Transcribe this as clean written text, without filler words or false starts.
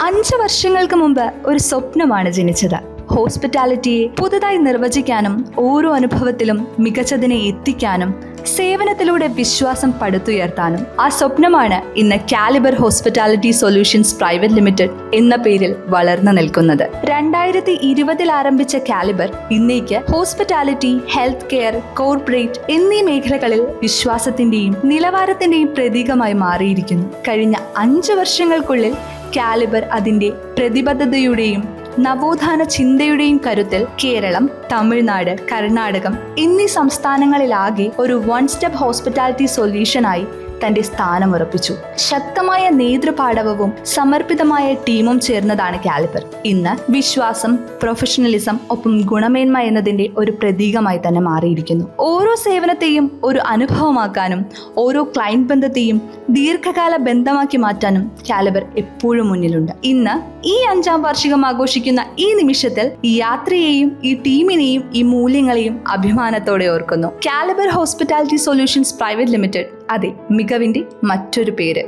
5 വർഷങ്ങൾക്ക് മുമ്പ് ഒരു സ്വപ്നമാണ് ജനിച്ചത്. ഹോസ്പിറ്റാലിറ്റിയെ പുതുതായി നിർവചിക്കാനും ഓരോ അനുഭവത്തിലും മികച്ചതിനെ എത്തിക്കാനും സേവനത്തിലൂടെ വിശ്വാസം പടുത്തുയർത്താനും. ആ സ്വപ്നമാണ് ഇന്ന് Caliber Hospitality Solutions Private Limited എന്ന പേരിൽ വളർന്നു നിൽക്കുന്നത്. 2020 ആരംഭിച്ച കാലിബർ ഇന്നേക്ക് ഹോസ്പിറ്റാലിറ്റി, ഹെൽത്ത് കെയർ, കോർപ്പറേറ്റ് എന്നീ മേഖലകളിൽ വിശ്വാസത്തിന്റെയും നിലവാരത്തിന്റെയും പ്രതീകമായി മാറിയിരിക്കുന്നു. കഴിഞ്ഞ 5 വർഷങ്ങൾക്കുള്ളിൽ കാലിബർ അതിന്റെ പ്രതിബദ്ധതയുടെയും നവോത്ഥാന ചിന്തയുടെയും കരുത്തിൽ കേരളം, തമിഴ്നാട്, കർണാടകം എന്നീ സംസ്ഥാനങ്ങളിലാകെ ഒരു വൺ സ്റ്റെപ്പ് ഹോസ്പിറ്റാലിറ്റി സൊല്യൂഷനായി തന്റെ സ്ഥാനമുറപ്പിച്ചു. ശക്തമായ നേതൃപാടവവും സമർപ്പിതമായ ടീമും ചേർന്നതാണ് കാലിബർ. ഇന്ന് വിശ്വാസം, പ്രൊഫഷണലിസം ഒപ്പം ഗുണമേന്മ എന്നതിന്റെ ഒരു പ്രതീകമായി തന്നെ മാറിയിരിക്കുന്നു. ഓരോ സേവനത്തെയും ഒരു അനുഭവമാക്കാനും ഓരോ ക്ലയന്റ് ബന്ധത്തെയും ദീർഘകാല ബന്ധമാക്കി മാറ്റാനും കാലിബർ എപ്പോഴും മുന്നിലുണ്ട്. ഇന്ന് ഈ 5ാം വാർഷികം ആഘോഷിക്കുന്ന ഈ നിമിഷത്തിൽ ഈ യാത്രയെയും ഈ ടീമിനെയും ഈ മൂല്യങ്ങളെയും അഭിമാനത്തോടെ ഓർക്കുന്നു. Caliber Hospitality Solutions Private Limited, അതെ, മികവിന്റെ മറ്റൊരു പേര്.